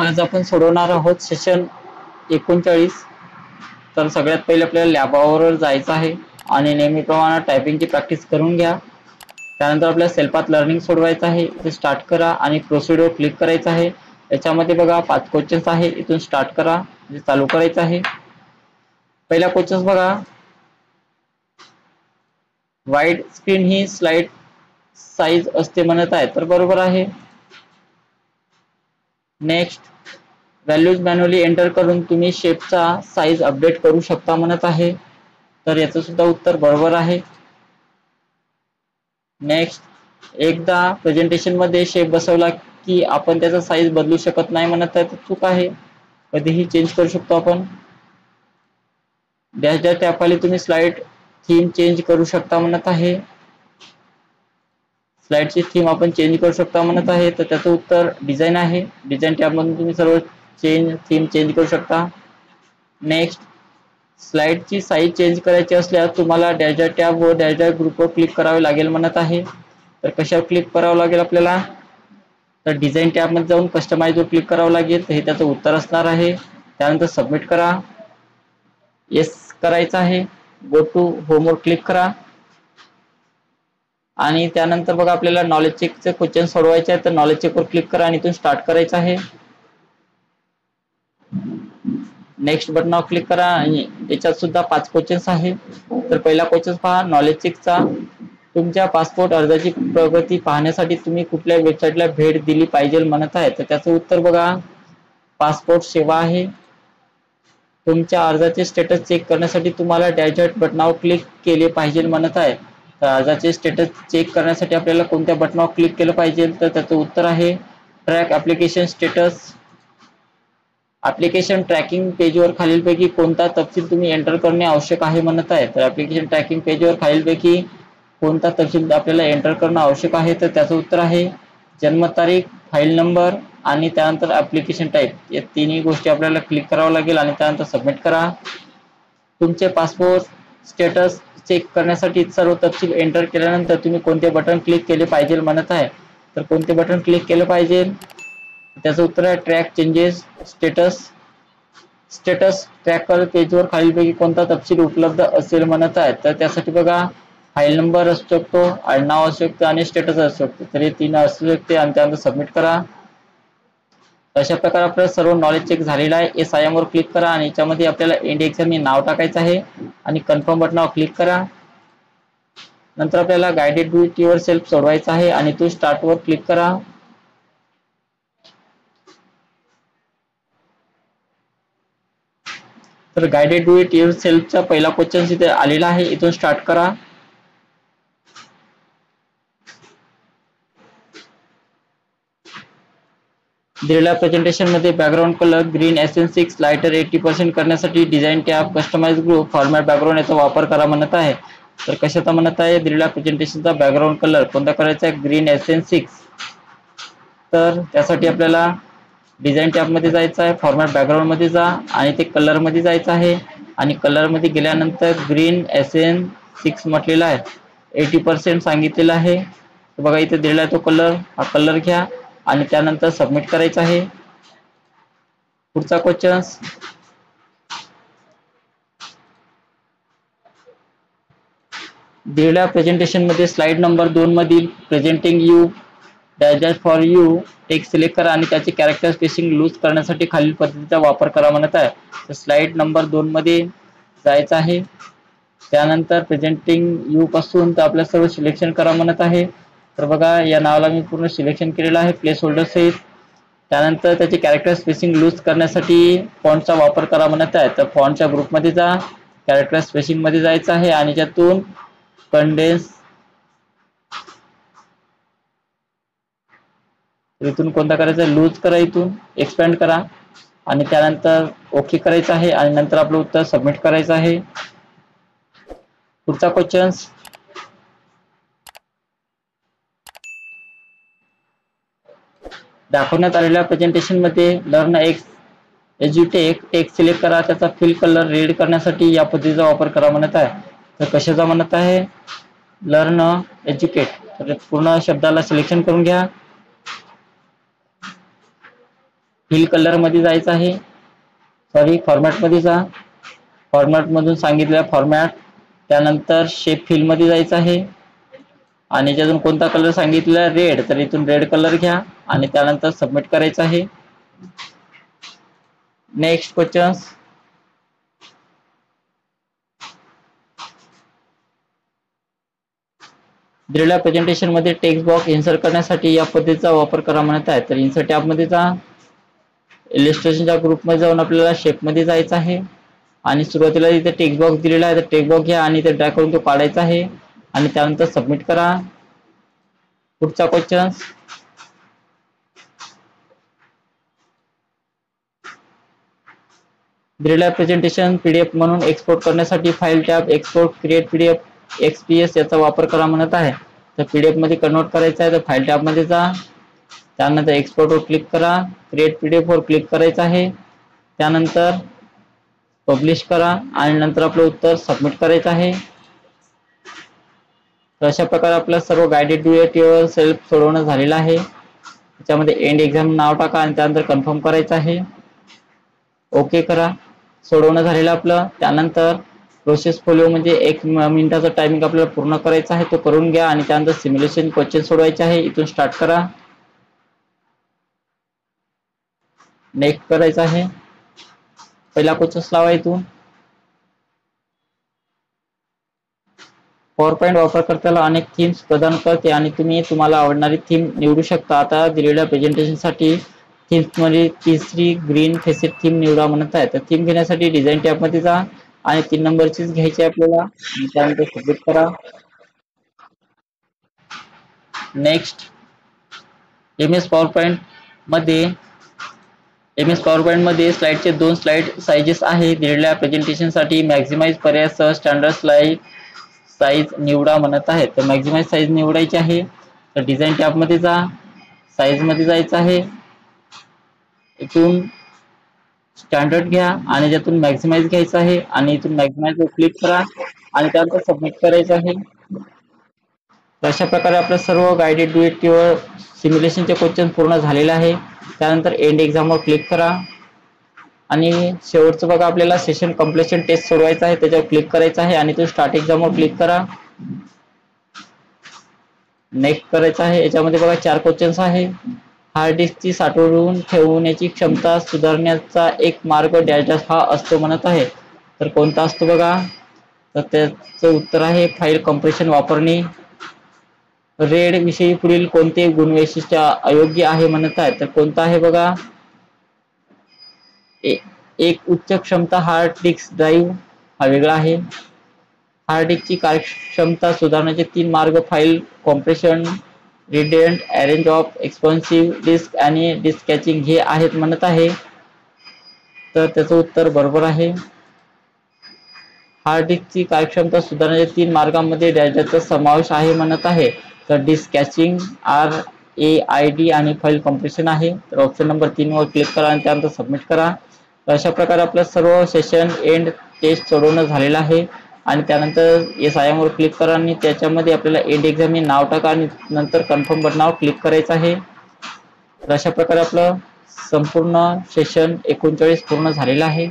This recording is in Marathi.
आज आपण सोडवणार आहोत सेशन 39। तर सगळ्यात पहिले आपल्याला लॅबवर जायचं आहे आणि नेहमीप्रमाणे टायपिंगची प्रॅक्टिस करून घ्या। त्यानंतर आपल्याला सेल्फ पाथ लर्निंग सोडवायचं आहे। इथे स्टार्ट करा आणि प्रोसिडवर क्लिक करायचं आहे। याच्यामध्ये बघा 5 क्वेश्चन्स आहे, इथून स्टार्ट करा म्हणजे चालू करायचं आहे। पहिला क्वेश्चन बघा, वाईड स्क्रीन ही स्लाइड साइज असते म्हणत आहे, तर बरोबर आहे। नेक्स्ट, व्हॅल्यूज मॅन्युअली एंटर करून तुम्ही शेपचा साइज अपडेट करू शकता म्हणत आहे, तर याचं सुद्धा उत्तर बरोबर आहे। नेक्स्ट, एकदा प्रेझेंटेशन मध्ये शेप बसवला की आपण त्याचा साइज बदलू शकत नाही म्हणत आहे, तर चूक आहे, कधीही चेंज करू शकतो आपण। डॅश डॅश टॅबखाली तुम्ही स्लाइड थीम चेंज करू शकता म्हणत आहे, स्लाइडची थीम आपण चेंज करू शकता म्हणत आहे, तर त्याचं उत्तर डिझाईन आहे। डिझाईन टॅबमधून तुम्ही सर्व थीम चेंज करू शकता। नेक्स्ट, स्लाइडची साईज चेंज करायची असल्यास तुम्हाला डॅश डॅश टॅब व डॅश डॅश ग्रुपवर क्लिक करावे लागेल म्हणत आहे, तर कशावर क्लिक करावं लागेल आपल्याला, तर डिझाईन टॅबमध्ये जाऊन कस्टमाइजवर क्लिक करावं लागेल, तर हे त्याचं उत्तर असणार आहे। त्यानंतर सबमिट करा, येस करायचं आहे, गो टू होमवर क्लिक करा आणि त्यानंतर बघा आपल्याला नॉलेज चेकचे क्वेश्चन सोडवायचे आहेत, तर नॉलेज चेकवर क्लिक करा आणि इथून स्टार्ट करायचं आहे। नेक्स्ट बटनावर क्लिक करा आणि याच्यात सुद्धा 5 क्वेश्चन्स आहे। तर पहिला क्वेश्चन पहा, नॉलेज चेकचा, तुमच्या पासपोर्ट अर्जाची प्रगती पाहण्यासाठी तुम्ही कुठल्या वेबसाईटला भेट दिली पाहिजे म्हणत आहे, तर त्याचं उत्तर बघा पासपोर्ट सेवा आहे। तुमच्या अर्जाचे स्टेटस चेक करण्यासाठी तुम्हाला डॅश डॅश बटनावर क्लिक केले पाहिजे म्हणत आहे, तर अर्जाचे स्टेटस चेक करण्यासाठी आपल्याला कोणत्या बटनावर क्लिक केलं पाहिजे, तर त्याचं उत्तर आहे track application status. Application tracking पेजवर खालीलपैकी कोणता तपशील तुम्ही एंटर करणे आवश्यक आहे म्हणत आहे, तर ॲप्लिकेशन ट्रॅकिंग पेजवर खालीलपैकी कोणता तपशील आपल्याला एंटर करणं आवश्यक आहे, तर त्याचं उत्तर आहे जन्मतारीख, फाईल नंबर आणि त्यानंतर ॲप्लिकेशन टाईप, या तिन्ही गोष्टी आपल्याला क्लिक करावं लागेल आणि त्यानंतर सबमिट करा। तुमचे पासपोर्ट स्टेटस चेक करण्यासाठी सर्व तपशील एंटर केल्यानंतर तुम्ही कोणते बटन क्लिक केले पाहिजे म्हणत आहे, तर कोणते बटन क्लिक केलं पाहिजे, त्याचं उत्तर आहे track changes status. Status tracker पेजवर खालीलपैकी कोणता तपशील उपलब्ध असेल म्हणत आहे, तर त्यासाठी बघा फाईल नंबर असू शकतो, आडनाव असू शकतं आणि स्टेटस असू शकतो, तर हे 3 असू शकते आणि त्यानंतर सबमिट करा। अशा प्रकारे आपलं सर्व नॉलेज चेक झालेलं आहे। SIM वर क्लिक करा आणि याच्यामध्ये आपल्याला एंड एक्झाम हे नाव टाकायचं आहे आणि कन्फर्म बटनावर क्लिक करा। नंतर आपल्याला guided do it yourself सोडवायचं आहे आणि तो स्टार्ट वर क्लिक करा। तर गाइडेड डू इट युअर सेल्फचा पहिला क्वेश्चन इथे आलेला आहे, इथून स्टार्ट करा। दिलेल्या प्रेझेंटेशन मध्ये background colour green SN6 lighter 80% करण्यासाठी design tab customise group format background याचा वापर करा म्हणत आहे, तर कशाचा म्हणत आहे, दिलेल्या प्रेझेंटेशनचा बॅकग्राऊंड कलर कोणता करायचा आहे, ग्रीन SN6। तर त्यासाठी आपल्याला डिझाईन टॅब मध्ये जायचं आहे, फॉर्मॅट बॅकग्राऊंड मध्ये जा आणि ते कलर मध्ये जायचं आहे आणि कलर मध्ये गेल्यानंतर ग्रीन SN6 म्हटलेला आहे, 80% सांगितलेलं आहे, तर बघा इथे दिलेला आहे तो कलर, हा कलर घ्या आणि त्यानंतर सबमिट करायचं आहे। पुढचा क्वेश्चन, दिलेल्या प्रेझेंटेशन मध्ये स्लाइड नंबर 2 मधील presenting you dash dash for you text select करा आणि त्याचे कॅरेक्टर स्पेसिंग लूज करण्यासाठी खालील पद्धतीचा वापर करा म्हणत आहे, तर स्लाइड नंबर 2 मध्ये जायचं आहे। त्यानंतर प्रेझेंटिंग यू पासून तर आपल्या सर्व सिलेक्शन करा म्हणत आहे, तर बघा या नावाला मी पूर्ण सिलेक्शन केलेलं आहे प्लेस होल्डर सहित। त्यानंतर त्याचे कॅरेक्टर स्पेसिंग लूज करण्यासाठी फॉन्टचा वापर करा म्हणत आहे, तर फॉन्टच्या ग्रुपमध्ये जा, कॅरेक्टर स्पेसिंग मध्ये जायचं आहे आणि त्यातून कंडेन्स, इथून कोणता करायचा, लूज करा, इथून एक्सपॅन्ड करा आणि त्यानंतर ओके करायचं आहे आणि नंतर आपलं उत्तर सबमिट करायचं आहे। पुढचा क्वेश्चन, दाखवण्यात आलेल्या प्रेझेंटेशन मध्ये लर्न एज्युटेक टेक्स्ट सिलेक्ट करा, त्याचा फिल कलर रेड करण्यासाठी या पद्धतीचा वापर करा म्हणत आहे, तर कशाचा म्हणत आहे, लर्न एज्युकेट, तर पूर्ण शब्दाला सिलेक्शन करून घ्या। फिल कलर मध्ये जायचं आहे, सॉरी फॉर्मॅट मध्ये जा, फॉर्मॅट मधून सांगितलेला फॉर्मॅट, त्यानंतर शेप फिल मध्ये जायचं आहे आणि ज्यातून कोणता कलर सांगितलेला रेड, तर इथून रेड कलर घ्या आणि त्यानंतर सबमिट करायचं आहे. Next questions. दिलेल्या प्रेझेंटेशन मध्ये टेक्स्ट बॉक्स इन्सर्ट करण्यासाठी या पद्धतीचा वापर करा म्हणत आहे. तर इन्सर्ट टॅब मध्ये जा, इलिस्ट्रेशनच्या ग्रुपमध्ये जाऊन आपल्याला शेप मध्ये जायचं आहे आणि सुरुवातीला इथे टेक्स्ट बॉक्स दिलेला आहे, तर टेक्स्ट बॉक्स घ्या आणि ते ड्रॅग करून तो काढायचा आहे आणि त्यानंतर सबमिट करा. पुढचा क्वेश्चन. दिलेल्या प्रेझेंटेशन पीडीएफ म्हणून एक्सपोर्ट करण्यासाठी file tab, export, create PDF, XPS याचा वापर करा म्हणत आहे. तर पीडीएफ मध्ये कन्वर्ट करायचं आहे, तर फाईल टॅब मध्ये जा, त्यानंतर एक्सपोर्ट वर क्लिक करा, क्रिएट पीडीएफ वर क्लिक करायचं आहे, त्यानंतर पब्लिश करा आणि नंतर आपलं उत्तर सबमिट करायचं आहे. तर अशा प्रकारे आपलं सर्व guided do it your self सोडवणं झालेलं आहे. त्याच्यामध्ये एंड एक्झाम नाव टाका आणि त्यानंतर कन्फर्म करायचं आहे, ओके करा. सोडवणं झालेलं आपलं. त्यानंतर प्रोसेस फोलिओ म्हणजे 1 मिनिटाचा टायमिंग आपल्याला पूर्ण करायचा आहे, तो करून घ्या आणि त्यानंतर सिम्युलेशन क्वेश्चन सोडवायचे आहे. इथून स्टार्ट करा, नेक्स्ट करायचं आहे, पहिला क्वेश्चन लावा. इथून पॉवरपॉईंट वापरकर्त्याला अनेक थीम्स प्रदान करते आणि तुम्ही तुम्हाला आवडणारी थीम निवडू शकता. आता दिलेल्या प्रेझेंटेशनसाठी थीम्स मध्ये तिसरी ग्रीन फेसेट थीम निवडा म्हणत आहे. तर थीम घेण्यासाठी डिझाईन टॅब मध्ये जा आणि 3 नंबरचीच घ्यायची आपल्याला आणि त्यानंतर सबमिट करा. नेक्स्ट. एमएस पॉवरपॉईंट मध्ये स्लाइडचे 2 स्लाइड साइजेस आहे. दिलेल्या प्रेझेंटेशनसाठी मॅक्झिमाइज पर्यायासह स्टँडर्ड स्लाइड साइज निवडा म्हणत आहे. तर मॅक्झिमाइज साइज निवडायची आहे. तर डिझाईन टॅब मध्ये जा, साइज मध्ये जायचं आहे, इथून स्टँडर्ड घ्या आणि त्यातून मॅक्झिमाइज घ्यायचं आहे आणि इथून मॅक्झिमाइज वर क्लिक करा आणि त्यानंतर सबमिट करायचं आहे. अशा प्रकारे आपलं सर्व गाइडेड डू इट युअर सिम्युलेशनचे क्वेश्चन पूर्ण झालेले आहे. त्यानंतर एंड एक्झाम वर क्लिक करा आणि शेवटचं बघा आपल्याला सेशन कंप्लीशन टेस्ट सोडवायचं आहे, त्याच्यावर क्लिक करायचं आहे आणि तो स्टार्ट एक्झाम वर क्लिक करा, नेक्स्ट करायचं आहे. याच्यामध्ये बघा 4 क्वेश्चन्स आहे. हार्ड डिस्कची साठवून ठेवण्याची क्षमता सुधारण्याचा एक मार्ग डॅश डॅश हा असतो म्हणत आहे. तर कोणता असतो बघा, तर त्याचं उत्तर आहे फाईल कम्प्रेशन वापरणे. रेड विषयी पुढील कोणते गुणवैशिष्ट्य अयोग्य आहे म्हणत आहे. तर कोणता आहे बघा, एक उच्च क्षमता हार्ड डिस्क ड्राईव्ह हा वेगळा आहे. हार्ड डिस्कची कार्यक्षमता सुधारण्याचे 3 मार्ग file compression, redundant arrange of expensive disk आणि डिस्क कॅचिंग हे आहेत म्हणत आहे. तर त्याचं उत्तर बरोबर आहे. हार्ड डिस्कची कार्यक्षमता सुधारण्याच्या 3 मार्गांमध्ये डॅशचा समावेश आहे म्हणत आहे. तर डिस्क कॅचिंग, RAID आणि फाईल कॉम्प्रेशन आहे. तर ऑप्शन नंबर 3 वर क्लिक करा आणि त्यानंतर सबमिट करा. तर अशा प्रकारे आपलं सर्व सेशन एंड टेस्ट सोडवणं झालेलं आहे आणि त्यानंतर SIM वर क्लिक करा आणि त्याच्यामध्ये आपल्याला एंड एक्झाम हे नाव टाका आणि नंतर कन्फर्म बटनावर क्लिक करायचं आहे. तर अशा प्रकारे आपलं संपूर्ण सेशन 39 पूर्ण झालेलं आहे.